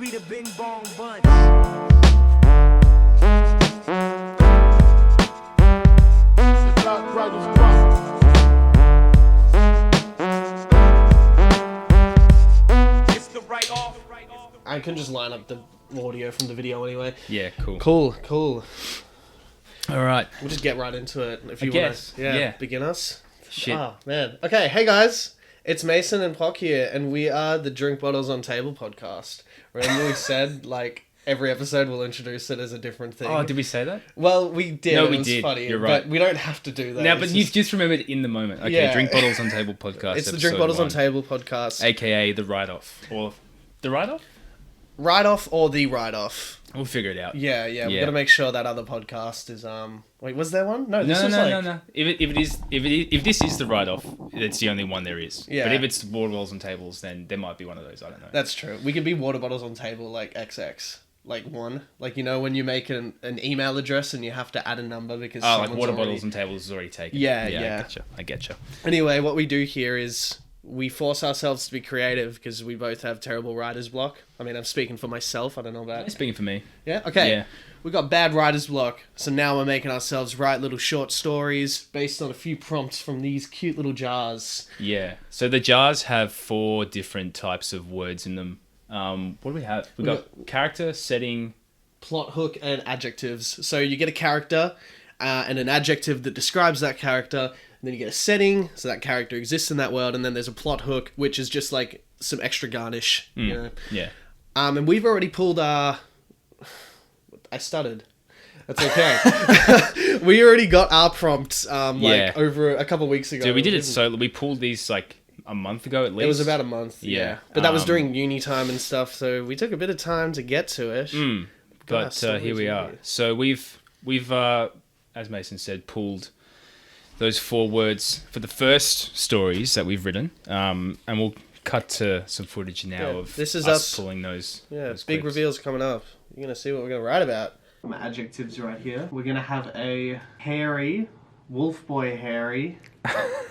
We the bing bong bunch. It's the right off. I can just line up the audio from the video anyway. Yeah, cool. Cool. All right. We'll just get right into it if you want guess. to. Yeah. Begin us. Shit. Oh, man. Okay, hey guys. It's Mason and Pock here, and we are the Drink Bottles on Table podcast. Remember we said, like, every episode we'll introduce it as a different thing? Oh, did we say that? Well, we did. No, it we was did. funny. You're right. But we don't have to do that. No, It's but you just remembered in the moment. Okay, Yeah. Drink Bottles on Table podcast. It's the Drink Bottles on Table podcast. AKA the write-off. Or the write-off? Write-off or the write-off. We'll figure it out. Yeah. We've got to make sure that other podcast is, Wait, was there one? No, No. like... If this is the write-off, it's the only one there is. Yeah. But if it's water bottles on tables, then there might be one of those. I don't know. That's true. We could be water bottles on table like XX. Like one. Like, you know, when you make an email address and you have to add a number because like water bottles on tables is already taken. Yeah. I getcha. Anyway, what we do here is we force ourselves to be creative because we both have terrible writer's block. I mean, I'm speaking for myself. I don't know about... Speaking for me. Yeah? Okay. Yeah. We got bad writer's block. So now we're making ourselves write little short stories based on a few prompts from these cute little jars. Yeah. So the jars have 4 different types of words in them. What do we have? We got character, setting, Plot hook and adjectives. So you get a character and an adjective that describes that character. And then you get a setting, so that character exists in that world. And then there's a plot hook, which is just like some extra garnish, you know. Yeah. And we've already pulled our... I stuttered. That's okay. We already got our prompts over a couple weeks ago. Dude, we did it so... We pulled these like a month ago at least. It was about a month, yeah. But that was during uni time and stuff, so we took a bit of time to get to it. But here we are. So we've as Mason said, pulled those 4 words for the first stories that we've written. And we'll cut to some footage now of this is us pulling those. Yeah, those big clips. reveals coming up. You're going to see what we're going to write about. Some adjectives right here. We're going to have a hairy, wolf boy hairy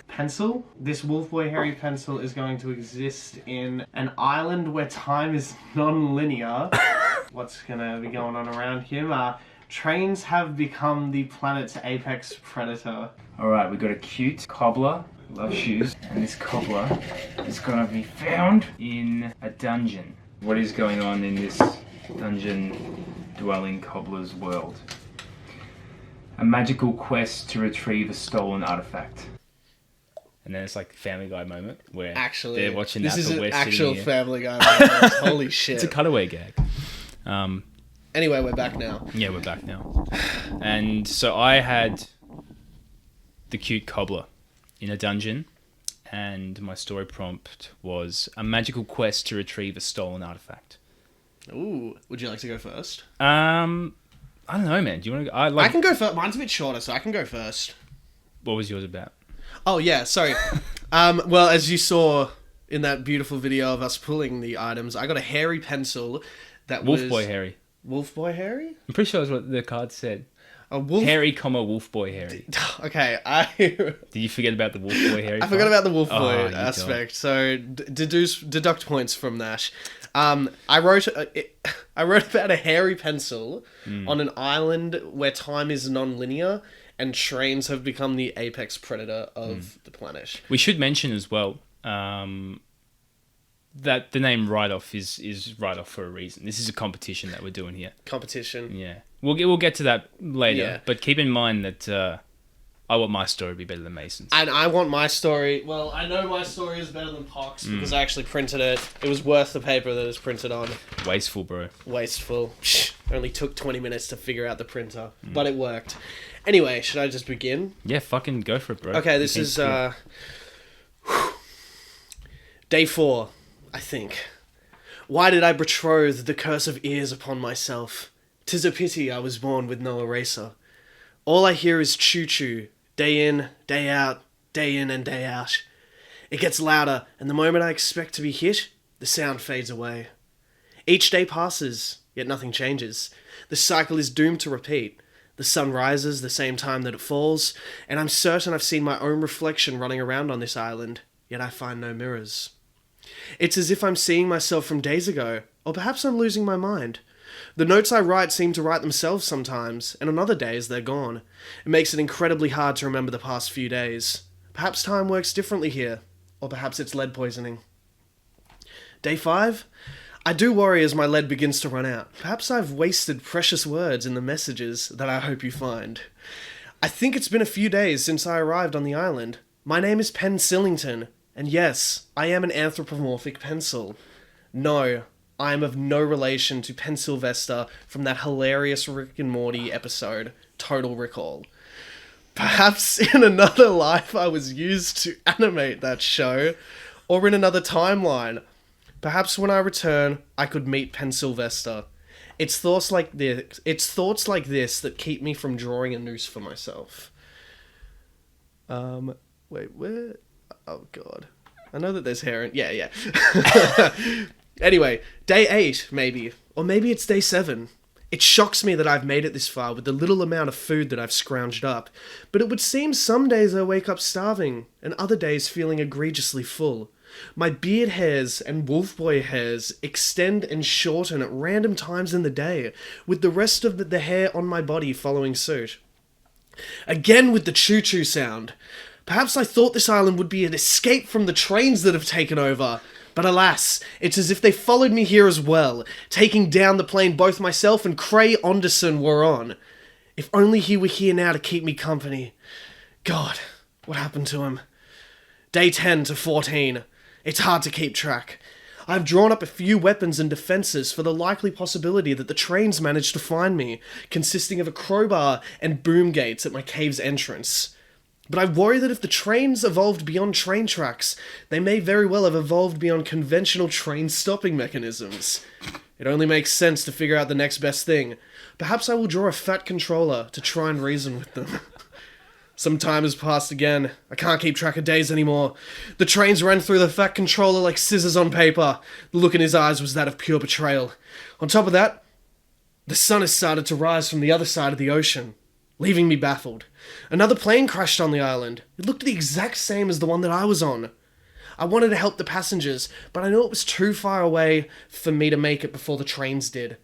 pencil. This wolf boy hairy pencil is going to exist in an island where time is non-linear. What's going to be going on around here? Trains have become the planet's apex predator. Alright, we've got a cute cobbler. Love shoes. And this cobbler is going to be found in a dungeon. What is going on in this dungeon-dwelling cobbler's world? A magical quest to retrieve a stolen artifact. And then it's like Family Guy moment where they're watching that. This is but an we're actual sitting here. Family Guy moment. Holy shit. It's a cutaway gag. Anyway, we're back now. Yeah, we're back now. And so I had the cute cobbler in a dungeon, and my story prompt was a magical quest to retrieve a stolen artifact. Ooh, would you like to go first? I don't know, man. Do you want to go? I can go first. Mine's a bit shorter, so I can go first. What was yours about? Oh, yeah, sorry. Well, as you saw in that beautiful video of us pulling the items, I got a hairy pencil that was... Wolf Boy Harry. Wolf Boy Harry? I'm pretty sure that's what the card said. A wolf... Harry, Wolf Boy Harry. Okay, Did you forget about the Wolf Boy Harry? I forgot about the Wolf Boy you aspect, so deduct points from that. I wrote about a hairy pencil on an island where time is non-linear and trains have become the apex predator of the planet. We should mention as well that the name Write-Off is Write-Off for a reason. This is a competition that we're doing here. Competition. Yeah. We'll get to that later, Yeah. but keep in mind that I want my story to be better than Mason's. And I want my story... Well, I know my story is better than Pock's because I actually printed it. It was worth the paper that it's printed on. Wasteful, bro. Wasteful. Only took 20 minutes to figure out the printer, but it worked. Anyway, should I just begin? Yeah, fucking go for it, bro. Okay, this is day 4, I think. Why did I betroth the curse of ears upon myself? 'Tis a pity I was born with no eraser. All I hear is choo-choo, day in, day out, day in and day out. It gets louder, and the moment I expect to be hit, the sound fades away. Each day passes, yet nothing changes. The cycle is doomed to repeat. The sun rises the same time that it falls, and I'm certain I've seen my own reflection running around on this island, yet I find no mirrors. It's as if I'm seeing myself from days ago, Or perhaps I'm losing my mind. The notes I write seem to write themselves sometimes, and on other days they're gone. It makes it incredibly hard to remember the past few days. Perhaps time works differently here, or perhaps it's lead poisoning. Day 5? I do worry as my lead begins to run out. Perhaps I've wasted precious words in the messages that I hope you find. I think it's been a few days since I arrived on the island. My name is Sillington, and yes, I am an anthropomorphic pencil. No, I am of no relation to Sylvester from that hilarious Rick and Morty episode, Total Recall. Perhaps in another life I was used to animate that show, or in another timeline. Perhaps when I return, I could meet Sylvester. It's thoughts like this that keep me from drawing a noose for myself. Wait, where? Oh god. I know that there's hair in... Yeah. Anyway, day 8, maybe. Or maybe it's day 7. It shocks me that I've made it this far with the little amount of food that I've scrounged up. But it would seem some days I wake up starving, and other days feeling egregiously full. My beard hairs and wolf boy hairs extend and shorten at random times in the day, with the rest of the hair on my body following suit. Again with the choo-choo sound. Perhaps I thought this island would be an escape from the trains that have taken over. But alas, it's as if they followed me here as well, taking down the plane both myself and Cray Onderson were on. If only he were here now to keep me company. God, what happened to him? Day 10 to 14. It's hard to keep track. I've drawn up a few weapons and defences for the likely possibility that the trains managed to find me, consisting of a crowbar and boom gates at my cave's entrance. But I worry that if the trains evolved beyond train tracks, they may very well have evolved beyond conventional train stopping mechanisms. It only makes sense to figure out the next best thing. Perhaps I will draw a fat controller to try and reason with them. Some time has passed again. I can't keep track of days anymore. The trains ran through the fat controller like scissors on paper. The look in his eyes was that of pure betrayal. On top of that, the sun has started to rise from the other side of the ocean, leaving me baffled. Another plane crashed on the island. It looked the exact same as the one that I was on. I wanted to help the passengers, but I knew it was too far away for me to make it before the trains did.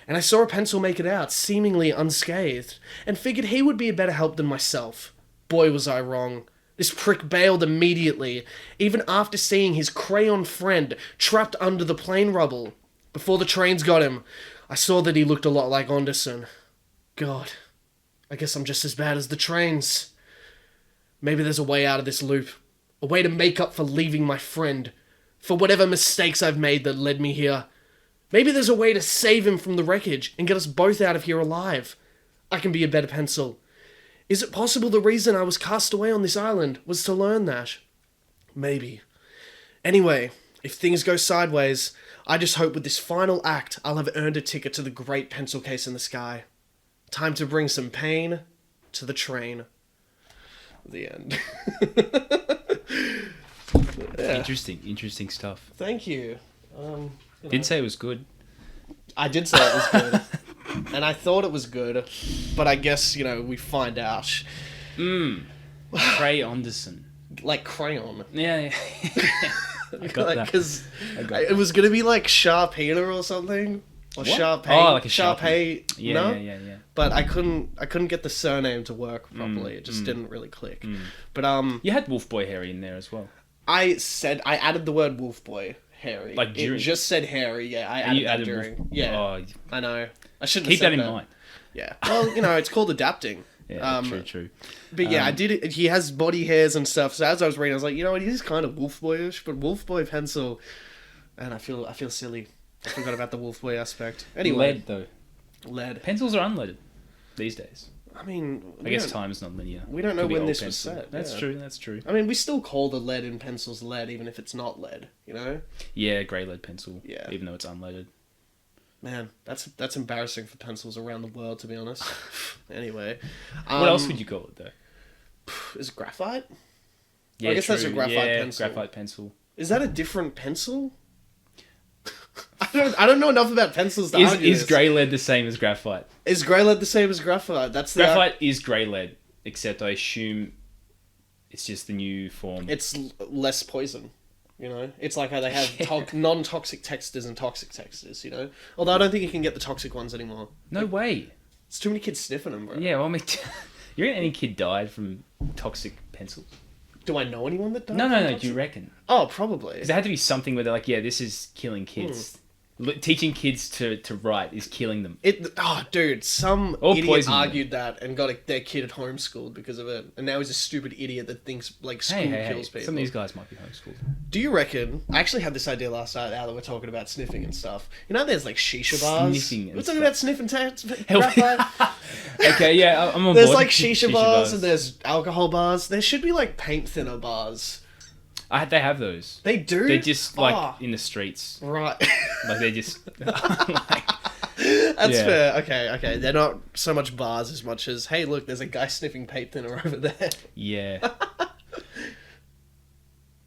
And I saw a pencil make it out, seemingly unscathed, and figured he would be a better help than myself. Boy, was I wrong. This prick bailed immediately, even after seeing his crayon friend trapped under the plane rubble. Before the trains got him, I saw that he looked a lot like Anderson. God, I guess I'm just as bad as the trains. Maybe there's a way out of this loop. A way to make up for leaving my friend. For whatever mistakes I've made that led me here. Maybe there's a way to save him from the wreckage and get us both out of here alive. I can be a better pencil. Is it possible the reason I was cast away on this island was to learn that? Maybe. Anyway, if things go sideways, I just hope with this final act I'll have earned a ticket to the great pencil case in the sky. Time to bring some pain to the train. The end. Yeah. Interesting stuff. Thank you. Didn't say it was good. I did say it was good. And I thought it was good, but I guess, we find out. Cray Anderson. Like crayon. Yeah. I got that. Because it was going to be like Sharpeena or something. Or What? Sharpay. Oh, like a Sharpay. Yeah, no? yeah. But I couldn't get the surname to work properly. It just didn't really click. But You had Wolf Boy Harry in there as well. I added the word wolf boy Harry. Like during? It just said Harry. Yeah, I added that during. Wolf... Yeah, Oh, I know. I shouldn't keep have that said in mind. Yeah. Well, it's called adapting. Yeah, true. But yeah, I did it. He has body hairs and stuff. So as I was reading, I was like, what? He's kind of wolf boyish, but wolf boy pencil. And I feel silly. I forgot about the wolf boy aspect. Anyway, Lead though. Lead. Pencils are unleaded these days. I mean, I guess time's not linear. We don't know Could be when old this pencil. was set. That's true. I mean, we still call the lead in pencils lead, even if it's not lead. Yeah, grey lead pencil. Yeah. Even though it's unleaded. Man, that's embarrassing for pencils around the world, to be honest. Anyway, What else would you call it though? Is it graphite? Yeah, I guess that's a graphite pencil. Graphite pencil. Is that a different pencil? I don't know enough about pencils to argue Is this. grey lead the same as graphite? Is grey lead the same as graphite? That's the Graphite is grey lead, except I assume it's just the new form. It's less poison. You know, it's like how they have non-toxic texters and toxic texters. You know, although I don't think you can get the toxic ones anymore. No way. It's too many kids sniffing them, bro. Yeah, well, I mean, you reckon any kid died from toxic pencils? Do I know anyone that died? No. Do you reckon? Oh, probably. Because there had to be something where they're like, yeah, this is killing kids. Teaching kids to write is killing them. Dude, some Or idiot poisoning argued that and got their kid homeschooled because of it, and now he's a stupid idiot that thinks like school kills people. Some of these guys might be homeschooled. Do you reckon? I actually had this idea last night. Now that we're talking about sniffing and stuff, you know, there's like shisha bars. Sniffing and we're talking stuff. about sniffing graphite. Okay, yeah, I'm on board. There's like shisha bars and there's alcohol bars. There should be like paint thinner bars. They have those. They do. They're just like in the streets. Right. Like they're just. That's fair. Okay. They're not so much bars as much as, hey, look, there's a guy sniffing paint thinner over there. Yeah.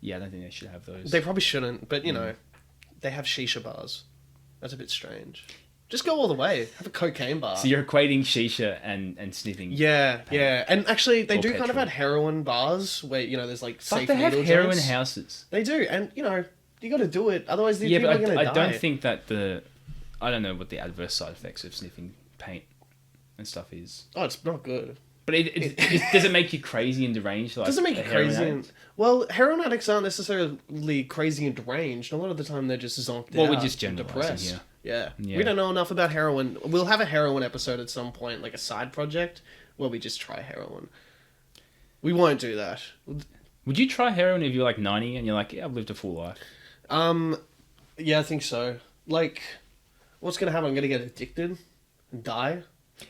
Yeah, I don't think they should have those. They probably shouldn't, but you know, they have shisha bars. That's a bit strange. Just go all the way. Have a cocaine bar. So you're equating shisha and sniffing. Yeah. And actually, they Or do kind of petrol. have heroin bars where, you know, there's like But safe they have needle heroin joints. houses. They do, and you know, you got to do it. Otherwise, these Yeah, people but are going to die. I don't think that I don't know what the adverse side effects of sniffing paint and stuff is. Oh, it's not good. But does it make you crazy and deranged? Like Doesn't make you a heroin crazy. addict? Well, heroin addicts aren't necessarily crazy and deranged. A lot of the time, they're just zonked Well, out. we're just and generalising depressed. here. Yeah. We don't know enough about heroin. We'll have a heroin episode at some point, like a side project, where we just try heroin. We won't do that. Would you try heroin if you're like 90 and you're like, yeah, I've lived a full life? Yeah, I think so. Like, what's going to happen? I'm going to get addicted and die?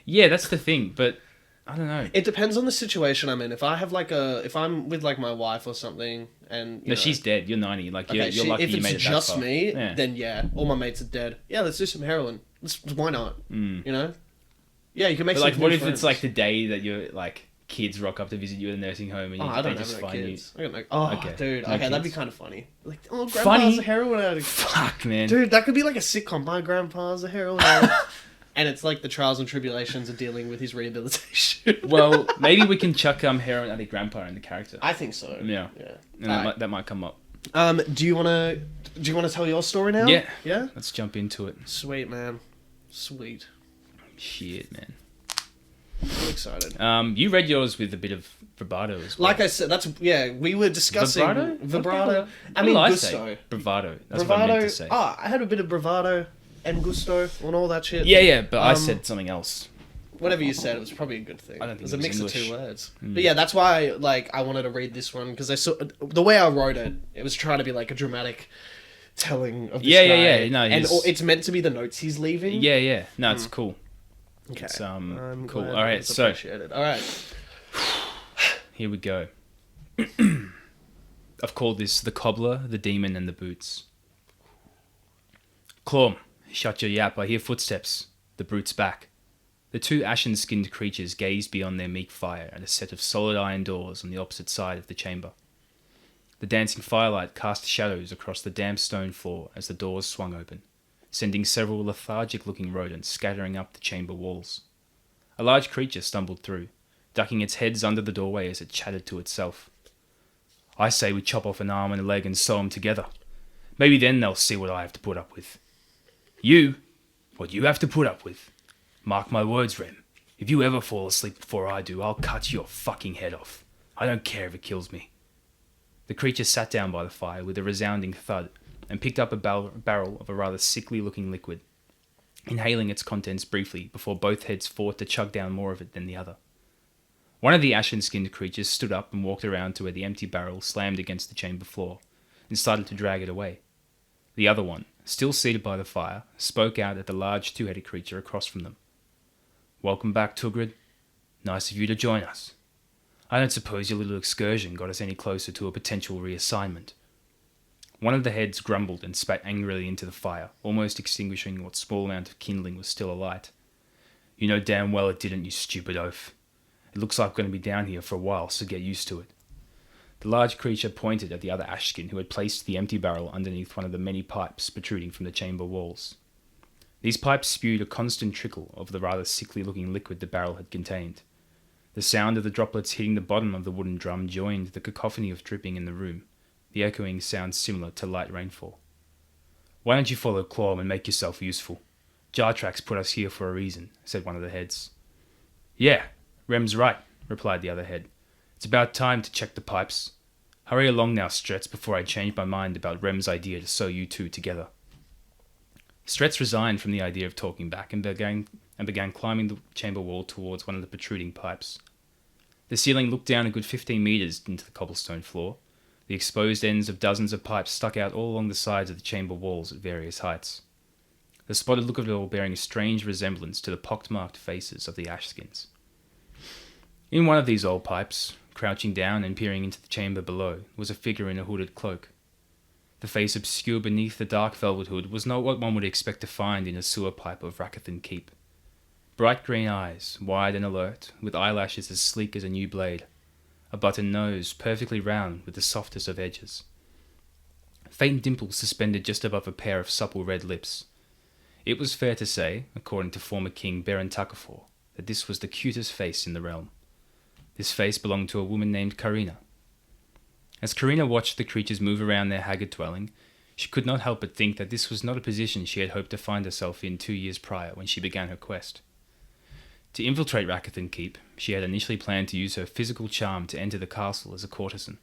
Yeah, that's the thing, but I don't know. It depends on the situation I'm in. If I'm with like my wife or something, and you know, she's dead. You're 90. Like you're okay, lucky if you it's made it that just far. me, Yeah. then yeah, all my mates are dead. Yeah, let's do some heroin. Why not? You know? Yeah, you can make. But some like, what new if friends. it's like the day that you're like kids rock up to visit you at a nursing home and I they don't just have no find kids. you? I got no... Oh, Okay. dude. No Okay, that'd be kids. kind of funny. Like, oh, grandpa's Funny? a heroin addict. Fuck, man. Dude, that could be like a sitcom. My grandpa's a heroin addict. And it's like the trials and tribulations of dealing with his rehabilitation. Well, maybe we can chuck heroin addict grandpa in the character. I think so. Yeah. Yeah. And that might come up. Do you want to tell your story now? Yeah. Yeah? Let's jump into it. Sweet, man. Sweet. Shit, man. I'm excited. You read yours with a bit of vibrato as well. Like I said, we were discussing vibrato. I mean, gusto. Say? Bravado. That's what I meant to say. Oh, I had a bit of bravado and gusto and all that shit. Yeah, but I said something else. Whatever you said, it was probably a good thing. I don't think it was a it was mix English. of two words. But yeah, that's why I wanted to read this one because I saw the way I wrote it. It was trying to be like a dramatic telling of this guy. Yeah. No, and it's meant to be the notes he's leaving. Yeah. No, it's cool. Okay. It's I'm cool. glad All right, it's so appreciated. All right. here we go. I've called this the Cobbler, the Demon, and the Boots. Clorm, shut your yap. I hear footsteps. The brute's back. The two ashen-skinned creatures gazed beyond their meek fire at a set of solid iron doors on the opposite side of the chamber. The dancing firelight cast shadows across the damp stone floor as the doors swung open, sending several lethargic-looking rodents scattering up the chamber walls. A large creature stumbled through, ducking its heads under the doorway as it chattered to itself. I say we chop off an arm and a leg and sew 'em together. Maybe then they'll see what I have to put up with. What you have to put up with. Mark my words, Rem. If you ever fall asleep before I do, I'll cut your fucking head off. I don't care if it kills me. The creature sat down by the fire with a resounding thud and picked up a barrel of a rather sickly-looking liquid, inhaling its contents briefly before both heads fought to chug down more of it than the other. One of the ashen-skinned creatures stood up and walked around to where the empty barrel slammed against the chamber floor and started to drag it away. The other one, still seated by the fire, spoke out at the large two-headed creature across from them. Welcome back, Tugrid. Nice of you to join us. I don't suppose your little excursion got us any closer to a potential reassignment. One of the heads grumbled and spat angrily into the fire, almost extinguishing what small amount of kindling was still alight. You know damn well it didn't, you stupid oaf. It looks like we're going to be down here for a while, so get used to it. The large creature pointed at the other ashkin who had placed the empty barrel underneath one of the many pipes protruding from the chamber walls. These pipes spewed a constant trickle of the rather sickly-looking liquid the barrel had contained. The sound of the droplets hitting the bottom of the wooden drum joined the cacophony of dripping in the room, the echoing sound similar to light rainfall. "Why don't you follow Claw and make yourself useful? Jartrax put us here for a reason," said one of the heads. "Yeah, Rem's right," replied the other head. "It's about time to check the pipes. Hurry along now, Stretz, before I change my mind about Rem's idea to sew you two together." Stretz resigned from the idea of talking back and began climbing the chamber wall towards one of the protruding pipes. The ceiling looked down a good 15 metres into the cobblestone floor. The exposed ends of dozens of pipes stuck out all along the sides of the chamber walls at various heights. The spotted look of it all bearing a strange resemblance to the pockmarked faces of the Ashskins. In one of these old pipes, crouching down and peering into the chamber below, was a figure in a hooded cloak. The face obscured beneath the dark velvet hood was not what one would expect to find in a sewer pipe of Rakathan Keep. Bright green eyes, wide and alert, with eyelashes as sleek as a new blade. A button nose, perfectly round with the softest of edges. Faint dimples suspended just above a pair of supple red lips. It was fair to say, according to former King Beren Tuckafor, that this was the cutest face in the realm. This face belonged to a woman named Karina. As Karina watched the creatures move around their haggard dwelling, she could not help but think that this was not a position she had hoped to find herself in 2 years prior when she began her quest. To infiltrate Rakathan Keep, she had initially planned to use her physical charm to enter the castle as a courtesan,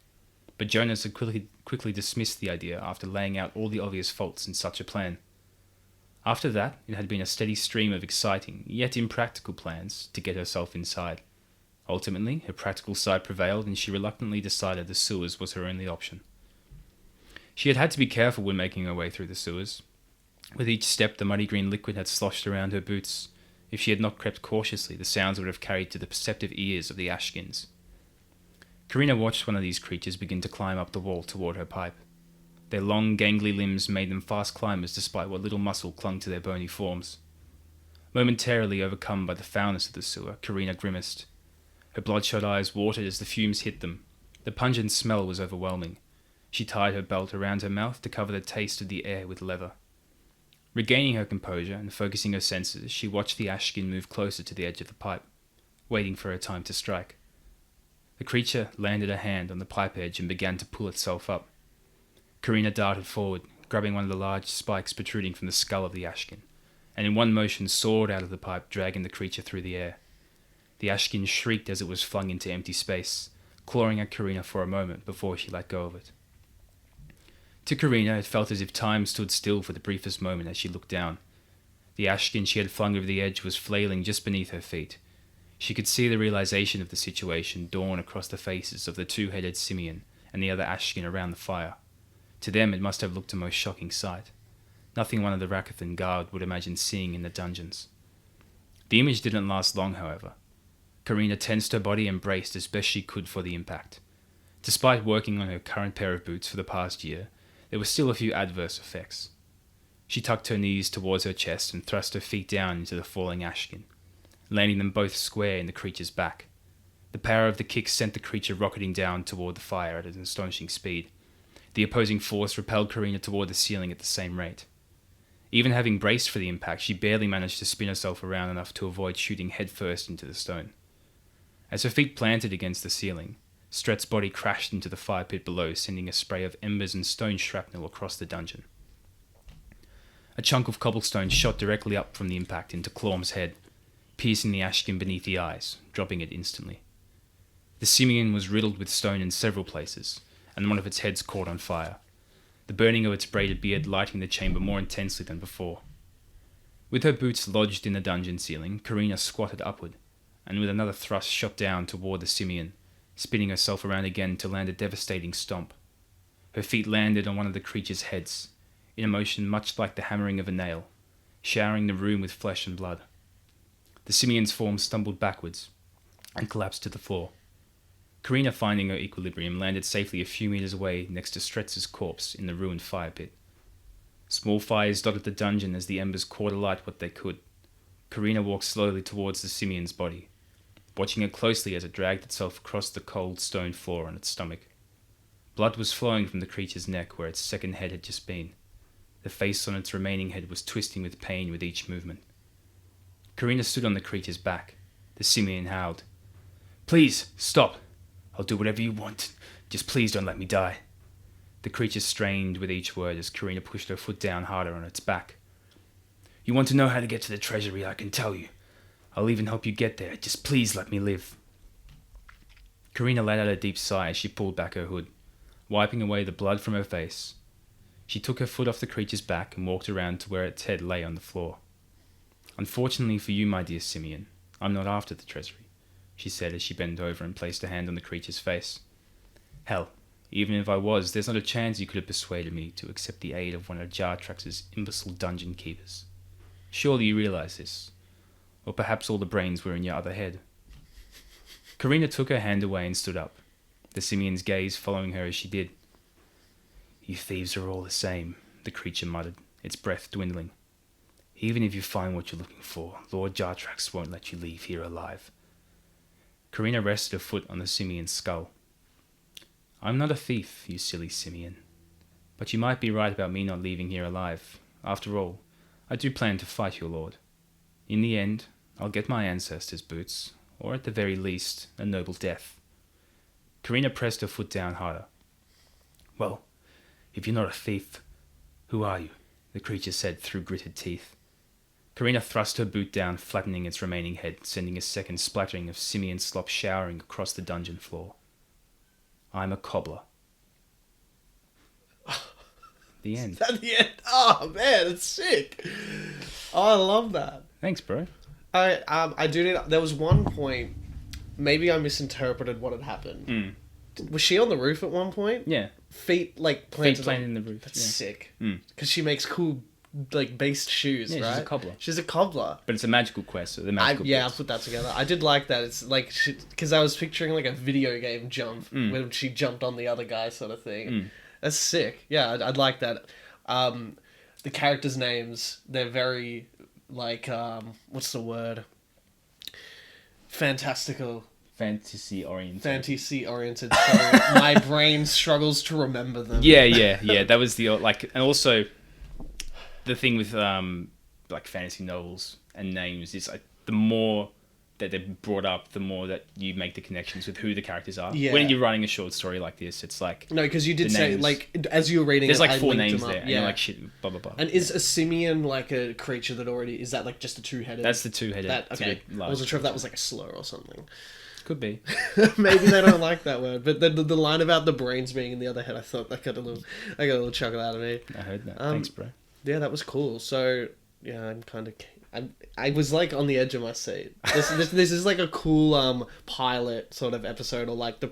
but Jonas had quickly dismissed the idea after laying out all the obvious faults in such a plan. After that, it had been a steady stream of exciting, yet impractical plans to get herself inside. Ultimately, her practical side prevailed and she reluctantly decided the sewers was her only option. She had to be careful when making her way through the sewers. With each step, the muddy green liquid had sloshed around her boots. If she had not crept cautiously, the sounds would have carried to the perceptive ears of the Ashskins. Karina watched one of these creatures begin to climb up the wall toward her pipe. Their long, gangly limbs made them fast climbers despite what little muscle clung to their bony forms. Momentarily overcome by the foulness of the sewer, Karina grimaced. Her bloodshot eyes watered as the fumes hit them. The pungent smell was overwhelming. She tied her belt around her mouth to cover the taste of the air with leather. Regaining her composure and focusing her senses, she watched the Ashkin move closer to the edge of the pipe, waiting for her time to strike. The creature landed a hand on the pipe edge and began to pull itself up. Karina darted forward, grabbing one of the large spikes protruding from the skull of the Ashkin, and in one motion soared out of the pipe, dragging the creature through the air. The Ashkin shrieked as it was flung into empty space, clawing at Karina for a moment before she let go of it. To Karina, it felt as if time stood still for the briefest moment as she looked down. The Ashkin she had flung over the edge was flailing just beneath her feet. She could see the realization of the situation dawn across the faces of the two-headed simian and the other Ashkin around the fire. To them it must have looked a most shocking sight. Nothing one of the Rakathan guard would imagine seeing in the dungeons. The image didn't last long, however. Karina tensed her body and braced as best she could for the impact. Despite working on her current pair of boots for the past year, there were still a few adverse effects. She tucked her knees towards her chest and thrust her feet down into the falling Ashkin, landing them both square in the creature's back. The power of the kick sent the creature rocketing down toward the fire at an astonishing speed. The opposing force repelled Karina toward the ceiling at the same rate. Even having braced for the impact, she barely managed to spin herself around enough to avoid shooting headfirst into the stone. As her feet planted against the ceiling, Strett's body crashed into the fire pit below, sending a spray of embers and stone shrapnel across the dungeon. A chunk of cobblestone shot directly up from the impact into Clorm's head, piercing the Ashkin beneath the eyes, dropping it instantly. The simian was riddled with stone in several places, and one of its heads caught on fire, the burning of its braided beard lighting the chamber more intensely than before. With her boots lodged in the dungeon ceiling, Karina squatted upward, and with another thrust shot down toward the simian, spinning herself around again to land a devastating stomp. Her feet landed on one of the creature's heads, in a motion much like the hammering of a nail, showering the room with flesh and blood. The simian's form stumbled backwards and collapsed to the floor. Karina, finding her equilibrium, landed safely a few meters away next to Stretz's corpse in the ruined fire pit. Small fires dotted the dungeon as the embers caught alight what they could. Karina walked slowly towards the simian's body, watching it closely as it dragged itself across the cold stone floor on its stomach. Blood was flowing from the creature's neck where its second head had just been. The face on its remaining head was twisting with pain with each movement. Karina stood on the creature's back. The simian howled. "Please, stop! I'll do whatever you want. Just please don't let me die." The creature strained with each word as Karina pushed her foot down harder on its back. You want to know how to get to the treasury, I can tell you. I'll even help you get there. Just please let me live. Karina let out a deep sigh as she pulled back her hood, wiping away the blood from her face. She took her foot off the creature's back and walked around to where its head lay on the floor. Unfortunately for you, my dear Simeon, I'm not after the treasury, she said as she bent over and placed a hand on the creature's face. Hell, even if I was, there's not a chance you could have persuaded me to accept the aid of one of Jartrax's imbecile dungeon keepers. Surely you realize this. Or perhaps all the brains were in your other head. Karina took her hand away and stood up, the Simeon's gaze following her as she did. You thieves are all the same, the creature muttered, its breath dwindling. Even if you find what you're looking for, Lord Jartrax won't let you leave here alive. Karina rested her foot on the Simeon's skull. I'm not a thief, you silly Simeon. But you might be right about me not leaving here alive. After all, I do plan to fight your lord. In the end, I'll get my ancestors' boots, or at the very least, a noble death. Karina pressed her foot down harder. Well, if you're not a thief, who are you? The creature said through gritted teeth. Karina thrust her boot down, flattening its remaining head, sending a second splattering of simian slop showering across the dungeon floor. I'm a cobbler. The end. At the end. Oh man, it's sick. Oh, I love that. Thanks, bro. I do need. There was one point. Maybe I misinterpreted what had happened. Was she on the roof at one point? Yeah. Feet planted in the roof. That's yeah. sick. Because she makes cool based shoes, Yeah, right? she's a cobbler. She's a cobbler. But it's a magical quest, so the magical I'll put that together. I did like that. It's like, because I was picturing like a video game jump when she jumped on the other guy sort of thing. That's sick. Yeah, I'd like that. The characters' names, they're very, like, what's the word? Fantastical. Fantasy-oriented. So my brain struggles to remember them. Yeah. That was the, like, and also the thing with, like, fantasy novels and names is, like, the more that they're brought up, the more that you make the connections with who the characters are. Yeah. When you're writing a short story like this, it's like... No, because you did say, names, like, as you were reading there's it, like I 4 linked names them up. there, and you're like, shit, blah, blah, blah. And is a simian like a creature that already... Is that like just a two-headed... That's the two-headed. Okay. I wasn't sure if that was like a slur or something. Could be. Maybe they don't like that word. But the line about the brains being in the other head, I thought that got a little chuckle out of me. I heard that. Thanks, bro. Yeah, that was cool. So, yeah, I'm kind of... I was like on the edge of my seat. This is like a cool pilot sort of episode, or like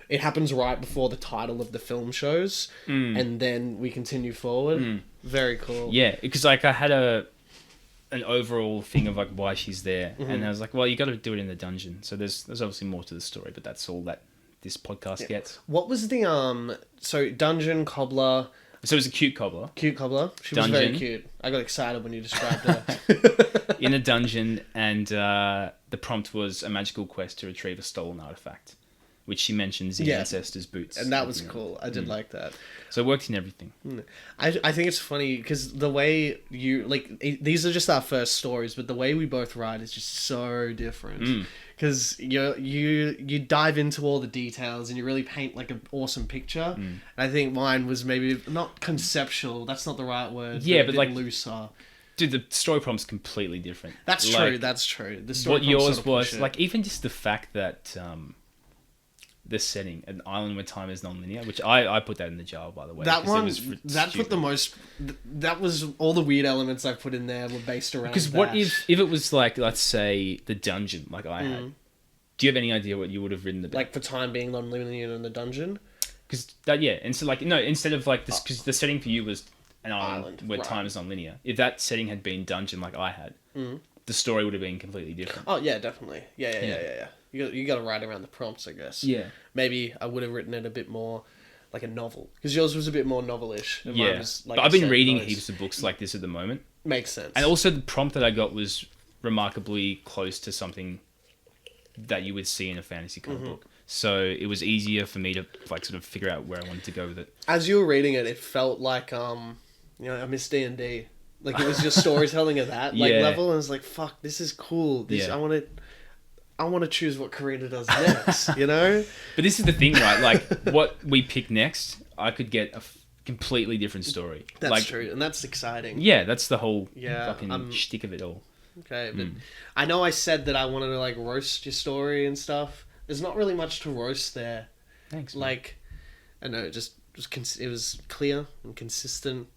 it happens right before the title of the film shows, and then we continue forward. Very cool. Yeah, because like I had an overall thing of like why she's there, and I was like, well, you got to do it in the dungeon. So there's obviously more to the story, but that's all that this podcast gets. What was the so dungeon cobbler? So it was a cute cobbler. Cute cobbler. She was very cute. I got excited when you described her. In a dungeon, and the prompt was a magical quest to retrieve a stolen artifact, which she mentions the ancestors' boots. And that was cool. I did like that. So it worked in everything. I think it's funny because the way you... Like, these are just our first stories, but the way we both write is just so different. Because you dive into all the details and you really paint like an awesome picture. And I think mine was maybe not conceptual. That's not the right word. Yeah, but like looser. Dude, the story prompt's completely different. That's like, true. That's true. The story what yours sort of was like, even just the fact that the setting, an island where time is non-linear, which I put that in the jar, by the way. That one, put the most. That was all the weird elements I put in there were based around. Because what if it was like, let's say, the dungeon, like I had? Do you have any idea what you would have written about? Like for time being non-linear in the dungeon? Because that, yeah, and so like no, instead of like this, because the setting for you was an island where time is non-linear. If that setting had been dungeon like I had, the story would have been completely different. Oh yeah, definitely. Yeah. You got to write around the prompts, I guess. Yeah. Maybe I would have written it a bit more like a novel, because yours was a bit more novelish. Yeah. Was, like but I've been reading heaps of books like this at the moment. Makes sense. And also the prompt that I got was remarkably close to something that you would see in a fantasy comic book. So it was easier for me to like sort of figure out where I wanted to go with it. As you were reading it, it felt like I miss D&D. Like it was just storytelling at that level, and I was like, "Fuck, this is cool. I want to choose what Karina does next." You know. But this is the thing, right? Like what we pick next, I could get a completely different story. That's true, and that's exciting. Yeah, that's the whole Yeah, fucking shtick of it all. Okay, but I know I said that I wanted to like roast your story and stuff. There's not really much to roast there. Thanks. Man. Like, I know, it was clear and consistent.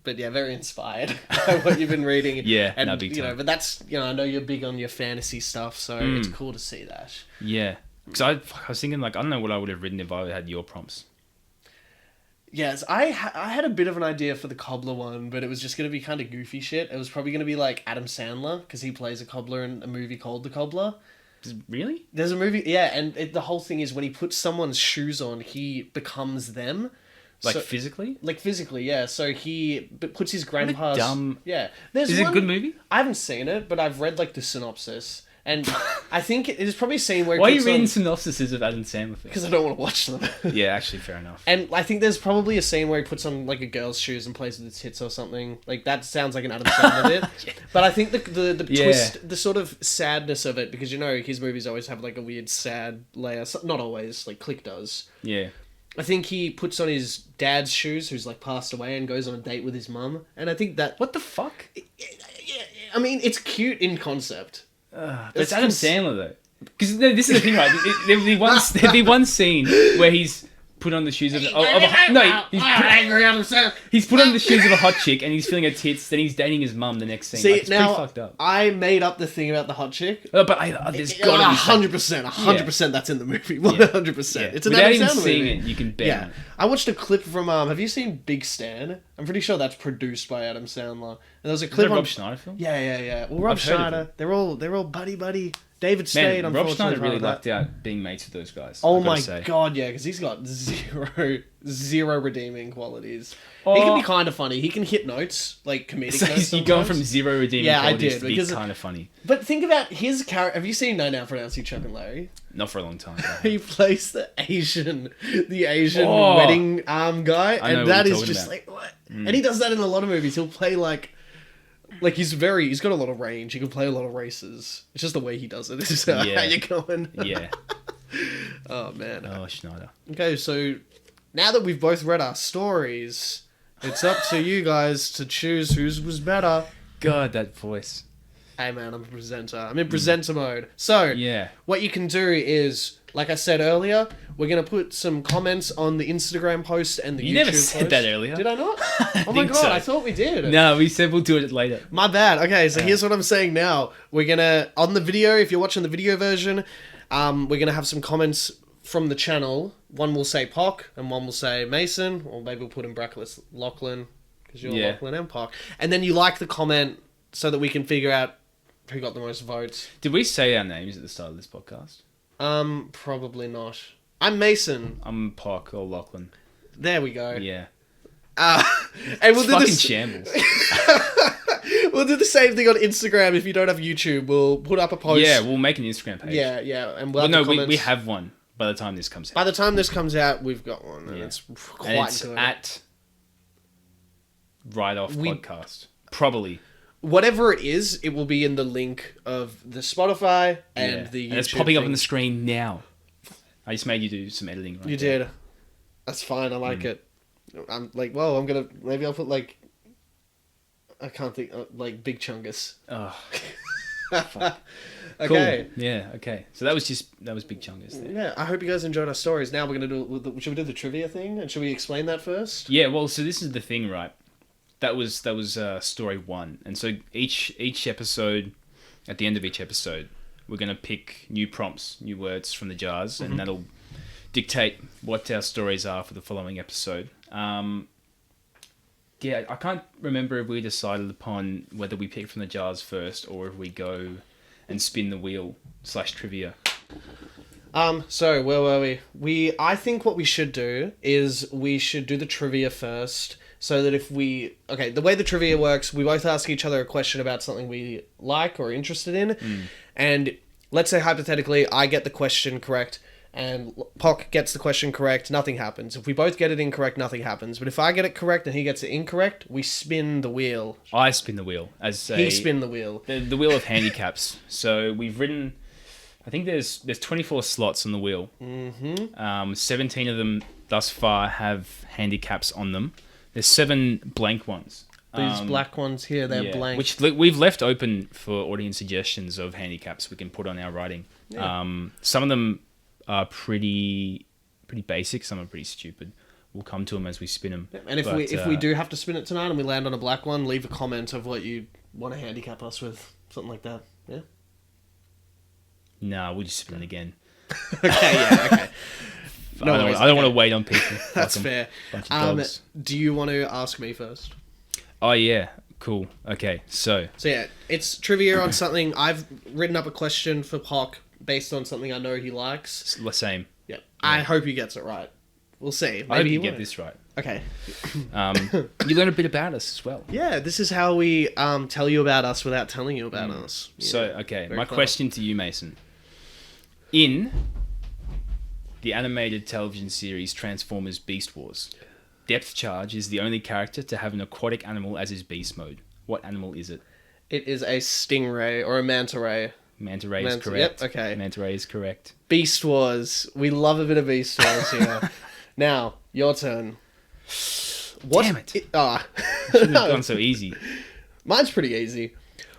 But yeah, very inspired by what you've been reading. Yeah, and no, big time. you know, but that's, you know, I know you're big on your fantasy stuff, so it's cool to see that. Yeah, because I was thinking like I don't know what I would have written if I had your prompts. Yes, I had a bit of an idea for the Cobbler one, but it was just going to be kind of goofy shit. It was probably going to be like Adam Sandler, because he plays a cobbler in a movie called The Cobbler. Really? There's a movie, yeah, and the whole thing is when he puts someone's shoes on, he becomes them. Like physically? Like physically, yeah. So he puts his grandpa's... dumb... Yeah. Is it a good movie? I haven't seen it, but I've read like the synopsis. And I think it is probably a scene where... Why are you reading synopsises of Adam Sandler things? Because I don't want to watch them. Yeah, actually, fair enough. And I think there's probably a scene where he puts on like a girl's shoes and plays with his tits or something. Like that sounds like an Adam Sandler bit. Yeah. But I think the twist, the sort of sadness of it, because you know his movies always have like a weird sad layer. Not always, like Click does. Yeah. I think he puts on his dad's shoes, who's like passed away, and goes on a date with his mum. And I think that... What the fuck? Yeah, I mean, it's cute in concept. But it's Adam Sandler though. Because this is the thing, right? There'd be one scene where he's put on the shoes of he's put on the shoes of a hot chick and he's feeling her tits. Then he's dating his mum. The next scene. See, like, it's now pretty fucked up. I made up the thing about the hot chick. But there's gotta be 100%. That's in the movie. 100%. Yeah. It's an Without Adam even Sandler seeing movie. it, you can bet. Yeah, I watched a clip from. Have you seen Big Stan? I'm pretty sure that's produced by Adam Sandler. And there was a clip Is that a on Rob Schneider film? Yeah. Well, Rob I've heard of Schneider. They're all buddy. David Spade, Man, Rob Schneider really lucked lucked out being mates with those guys. Oh my god, yeah, because he's got zero redeeming qualities. He can be kind of funny. He can hit notes, like comedic notes. You're going from zero redeeming qualities to be kind of funny. But think about his character. Have you seen No Now Pronounce You Chuck and Larry? Not for a long time. He plays the Asian wedding guy, and that is just like what? And he does that in a lot of movies. He'll play like he's got a lot of range. He can play a lot of races. It's just the way he does it. It's just how you going. Yeah. Oh man. Oh, Schneider. Okay, so now that we've both read our stories, it's up to you guys to choose whose was better. God, that voice. Hey man, I'm a presenter. I'm in presenter mode. So, what you can do is, like I said earlier, we're going to put some comments on the Instagram post and the YouTube post. You never said that earlier. Did I not? Oh my god, I thought we did. No, we said we'll do it later. My bad. Okay, so here's what I'm saying now. We're going to, on the video, if you're watching the video version, we're going to have some comments from the channel. One will say Pock, and one will say Mason, or maybe we'll put in brackets Lachlan, because you're Lachlan and Pock. And then you like the comment so that we can figure out who got the most votes. Did we say our names at the start of this podcast? Probably not. I'm Mason. I'm Pock or Lachlan. There we go. Yeah. And we'll do fucking this. Shambles. We'll do the same thing on Instagram. If you don't have YouTube, we'll put up a post. Yeah, we'll make an Instagram page. Yeah, and we'll have we have one by the time this comes out. By the time this comes out, we've got one, and it's quite good. At Write Off Podcast. Probably. Whatever it is, it will be in the link of the Spotify and the YouTube. And it's popping up on the screen now. I just made you do some editing. You did. That's fine. I like it. I'm like, well, maybe I'll put like, I can't think, like Big Chungus. Oh. Okay. Cool. Yeah. Okay. So that was Big Chungus there. Yeah. I hope you guys enjoyed our stories. Now we're gonna do. Should we do the trivia thing? And should we explain that first? Yeah. Well, so this is the thing, right? That was story 1, and so each episode, at the end of each episode, we're gonna pick new prompts, new words from the jars, and that'll dictate what our stories are for the following episode. I can't remember if we decided upon whether we pick from the jars first or if we go and spin the wheel /trivia. So where were we? I think what we should do is we should do the trivia first. So that the way the trivia works, we both ask each other a question about something we like or are interested in. And let's say hypothetically, I get the question correct and Pock gets the question correct, nothing happens. If we both get it incorrect, nothing happens. But if I get it correct and he gets it incorrect, we spin the wheel. I spin the wheel. He spin the wheel. The wheel of handicaps. So we've written... I think there's 24 slots on the wheel. 17 of them thus far have handicaps on them. There's 7 blank ones. These black ones here, they're blank. Which we've left open for audience suggestions of handicaps we can put on our writing. Yeah. Some of them are pretty basic. Some are pretty stupid. We'll come to them as we spin them. And if we do have to spin it tonight and we land on a black one, leave a comment of what you want to handicap us with. Something like that. Yeah? Nah, we'll just spin it again. Okay, yeah, okay. No I worries, don't okay. want to wait on people. That's Like 'em. fair. Bunch of dogs. Do you want to ask me first? Oh, yeah. Cool. Okay, so... So yeah, it's trivia on something. I've written up a question for Hock based on something I know he likes. It's the same. Yeah. I hope he gets it right. We'll see. Maybe I hope he you get won't. this right. Okay. You learn a bit about us as well. Yeah, this is how we tell you about us without telling you about us. Yeah. So, okay, Very my clever. question to you, Mason. In the animated television series Transformers Beast Wars, Depth Charge is the only character to have an aquatic animal as his beast mode. What animal is it? It is a stingray or a manta ray. Manta Ray is Manta- correct. yep, okay. Manta Ray is correct. Beast Wars. We love a bit of Beast Wars here. Now, your turn. What Damn it. No. Shouldn't have gone so easy. Mine's pretty easy.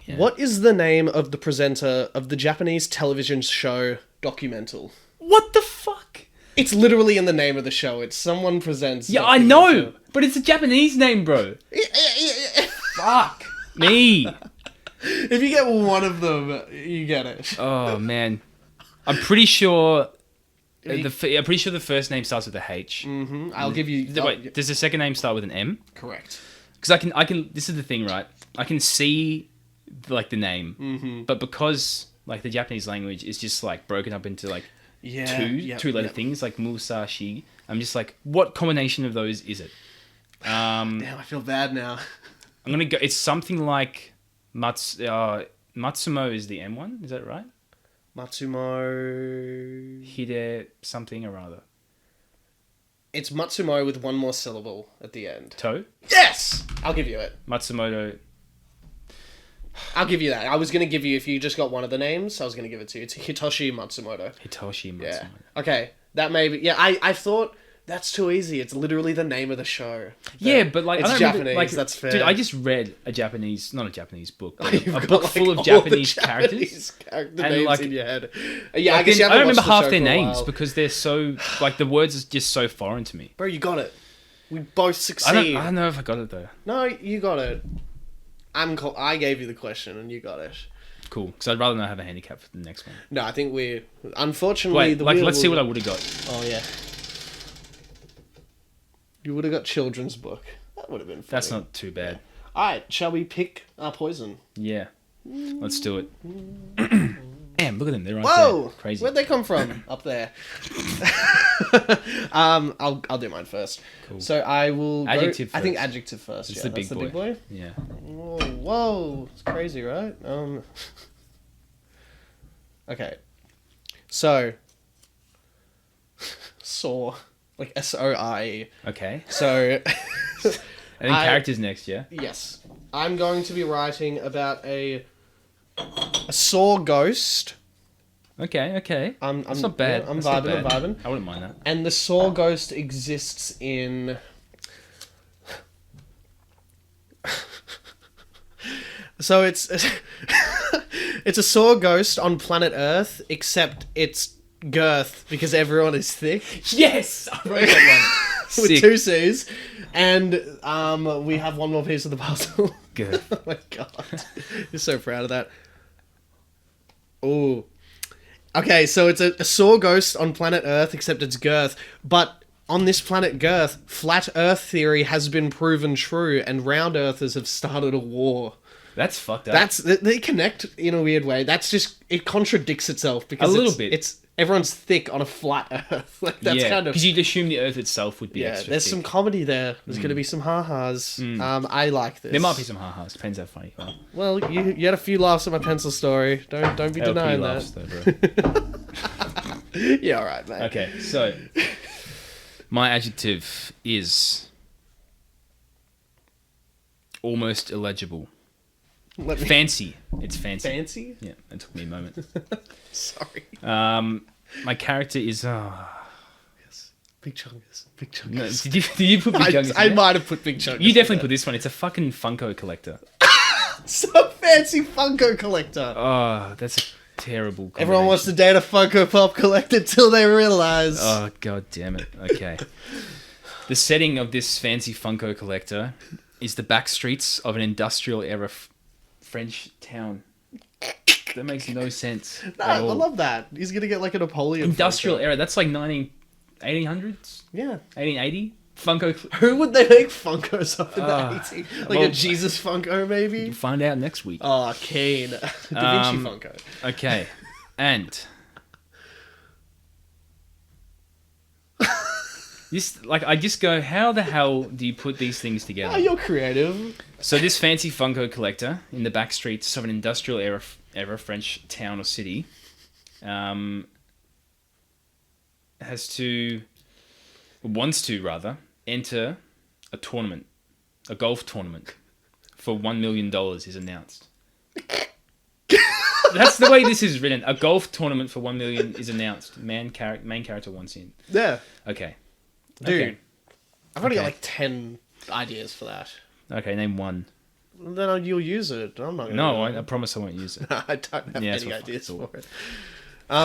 Yeah. What is the name of the presenter of the Japanese television show Documental? What the fuck? It's literally in the name of the show. It's someone presents. Yeah, I know, but it's a Japanese name, bro. Fuck me. If you get one of them, you get it. Oh man, I'm pretty sure. I'm pretty sure the first name starts with a H. I'll give you. Wait, does the second name start with an M? Correct. Because I can. This is the thing, right? I can see like the name, but because like the Japanese language is just like broken up into like two letter things, like Musashi. I'm just like, what combination of those is it? Damn, I feel bad now. I'm gonna go. It's something like Matsumo is the M one. Is that right? Matsumo. Hide something or other. It's Matsumo with one more syllable at the end. Toe? Yes! I'll give you it. Matsumoto. I'll give you that. I was going to give you, if you just got one of the names, I was going to give it to you. It's Hitoshi Matsumoto. Hitoshi Matsumoto. Yeah. Okay. That may be... Yeah, I thought that's too easy. It's literally the name of the show. Yeah, but like... It's I don't Japanese, remember, like, that's fair. Dude, I just read a Japanese... Not a Japanese book, but You've a got, book like, full of all Japanese the characters. character And, names like- in your head. Yeah, I Like, guess you I haven't don't remember watched the half show their for a names while. because they're so... Like, the words are just so foreign to me. Bro, you got it. We both I succeed. don't know if I got it, though. No, you got it. I gave you the question and you got it. Cool, because I'd rather not have a handicap for the next one. No, I think we... Unfortunately, Wait, the like, wheel let's see will- what I would have got. Oh, yeah. You would have got children's book. That would have been funny. That's not too bad. Alright, shall we pick our poison? Yeah. Let's do it. Damn, look at them. They're right Whoa! there. Crazy. Where'd they come from? Up there. I'll do mine first. Cool. So I will go, Adjective I think first. adjective first. It's Yeah, the that's big the big boy. Yeah. Whoa, it's crazy, right? Okay. So Saw. Like SORE. Okay. So And then characters next, yeah? yes. I'm going to be writing about a saw ghost. Okay. I'm That's not bad. yeah, I'm That's not vibing, I'm bad. vibing. I wouldn't mind that. And the saw ghost exists in... So it's it's a saw ghost on planet Earth, except it's girth because everyone is thick. Yes! I wrote that one. With Sick. 2 C's. And we have one more piece of the puzzle. Good. Oh my god. You're so proud of that. Ooh. Okay, so it's a saw ghost on planet Earth, except it's girth. But on this planet Girth, flat Earth theory has been proven true, and round Earthers have started a war. That's fucked up. They connect in a weird way. That's just, it contradicts itself because A little bit. It's everyone's thick on a flat Earth. Like that's yeah, kind of because you'd assume the Earth itself would be yeah. extra There's thick. some comedy there. There's going to be some ha-has. I like this. There might be some ha-has. Depends how funny you are. Well, you had a few laughs at my pencil story. Don't be LP denying laughs, that. though, bro. Yeah, all right, mate. Okay, so my adjective is almost illegible. Let me... Fancy. It's fancy. Fancy? Yeah, it took me a moment. Sorry. My character is Yes. Big Chungus. Big Chungus. No, did you put Big Chungus? I might have put Big Chungus. You definitely put this one. It's a fucking Funko collector. Some fancy Funko collector. Oh, that's a terrible. Everyone wants to date a Funko Pop collector till they realize. Oh, god damn it. Okay. The setting of this fancy Funko collector is the back streets of an industrial era French town. That makes no sense. No, at I all. love that. He's gonna get like a Napoleon. Industrial Funko. era. That's like 1800s? Yeah. 1880? Funko. Who would they make Funkos of in the Ah, 80s? Like well, a Jesus Funko, maybe? We'll find out next week. Oh, Kane. Da Vinci Funko. Okay. And this, like, I just go, how the hell do you put these things together? Oh, you're creative. So this fancy Funko collector in the back streets of an industrial era French town or city, wants to enter a tournament, a golf tournament, for $1 million is announced. That's the way this is written. A golf tournament for $1 million is announced. Main character wants in. Yeah. Okay. Dude. Okay. I've already got Okay. like 10 ideas for that. Okay, name one. Then you'll use it. I'm not gonna No, do it. I promise I won't use it. I don't have Yeah, any that's what I ideas thought. for it.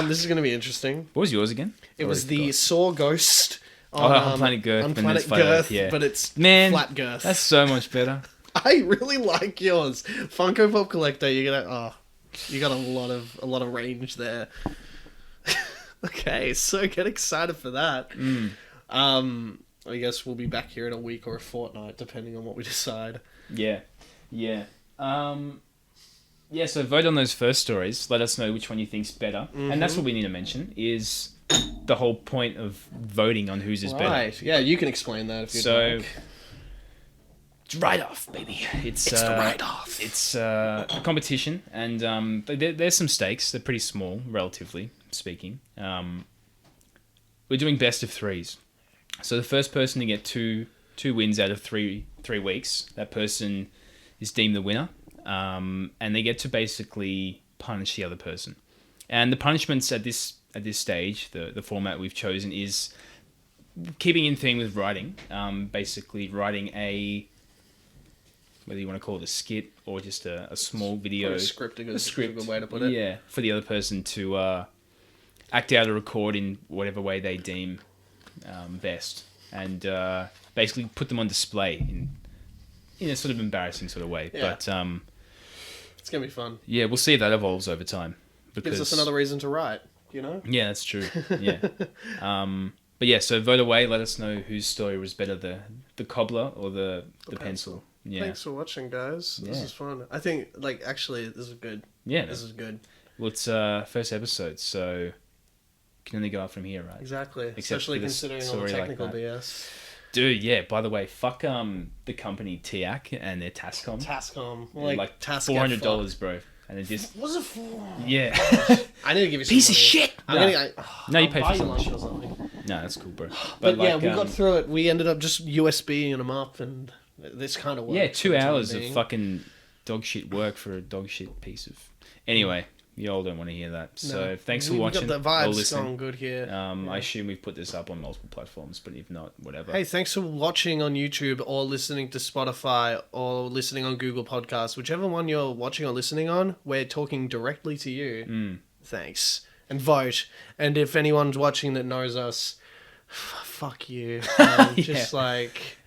This is going to be interesting. What was yours again? It was Already the forgot. Saw Ghost on Planet Girth. On and Planet it's Flat Girth, Earth, yeah. but it's Man, flat Girth. That's so much better. I really like yours. Funko Pop Collector, you got a lot of range there. Okay, so get excited for that. I guess we'll be back here in a week or a fortnight, depending on what we decide. Yeah. So vote on those first stories. Let us know which one you think's better. And that's what we need to mention, is the whole point of voting on whose is better. Right, yeah, you can explain that if you'd So, like. it's write-off, baby. It's the write-off. It's a competition, and there's some stakes. They're pretty small, relatively speaking. We're doing best of threes. So the first person to get two wins out of three weeks, that person is deemed the winner, and they get to basically punish the other person. And the punishments at this stage, the format we've chosen is keeping in theme with writing. Basically writing whether you want to call it a skit or just a small video. Or a script, a script, good way to put it. Yeah, for the other person to act out or record in whatever way they deem best, and basically put them on display in a sort of embarrassing sort of way. Yeah. But It's going to be fun. yeah, we'll see if that evolves over time. Because, Gives us another reason to write, you know? Yeah, that's true. Yeah. But yeah, so vote away. Let us know whose story was better, the cobbler or the pencil. Yeah. Thanks for watching, guys. This Yeah. is fun. I think, actually, this is good. Yeah. This is good. Well, it's first episode, so can only go up from here, right? Exactly. Except Especially for this considering all the story like technical that. BS. Dude, yeah, by the way, fuck the company TIAC and their Tascom. Tascom. Like Task $400, bro. And it just... Was it for? Yeah. I need to give you some Piece of money. shit! I'm No. gonna, No, you I'll pay buy for some lunch shit. or something. No, that's cool, bro. But yeah, like, we got through it. We ended up just USBing them up, and this kind of worked. yeah, for 2 the time hours of being. fucking dog shit work for a dog shit piece of... Anyway, you all don't want to hear that. So No. thanks for We watching got the or vibes listening. going good here. I assume we've put this up on multiple platforms, but if not, whatever. Hey, thanks for watching on YouTube or listening to Spotify or listening on Google Podcasts. Whichever one you're watching or listening on, we're talking directly to you. Thanks. And vote. And if anyone's watching that knows us, fuck you. Just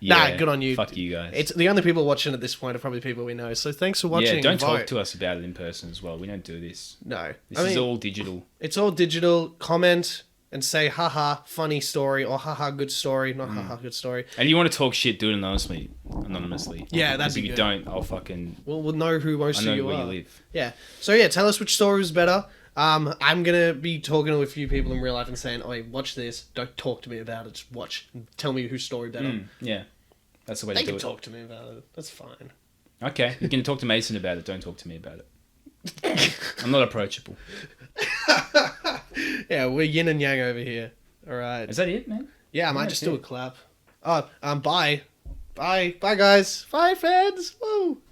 Yeah, good on you. Fuck you guys. It's the only people watching at this point are probably people we know. So thanks for watching. Yeah, don't vote. talk to us about it in person as well. We don't do this. No. This is all digital. It's all digital. Comment and say, haha, funny story, or haha, good story, not haha, good story. And you want to talk shit, do it anonymously. Yeah, that'd Because be if you good. don't, I'll fucking... We'll know who most I of know you where are. you live. Yeah. So yeah, tell us which story was better. I'm gonna be talking to a few people in real life and saying, "Oh, watch this. Don't talk to me about it. Just watch. And tell me whose story better." Yeah. That's the way They to do can it. talk to me about it. That's fine. Okay, you can talk to Mason about it. Don't talk to me about it. I'm not approachable. Yeah, we're yin and yang over here. All right. Is that it, man? Yeah, I might Yeah, just that's do a it. clap. Oh, bye. Bye, guys. Bye, fans. Woo.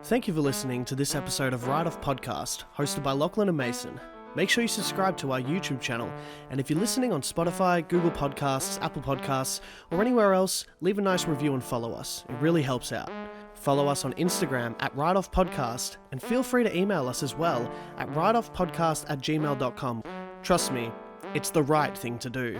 Thank you for listening to this episode of Write Off Podcast, hosted by Lachlan and Mason. make sure you subscribe to our YouTube channel. And if you're listening on Spotify, Google Podcasts, Apple Podcasts, or anywhere else, leave a nice review and follow us. It really helps out. Follow us on Instagram at WriteOffPodcast, and feel free to email us as well at writeoffpodcast@gmail.com. Trust me, it's the right thing to do.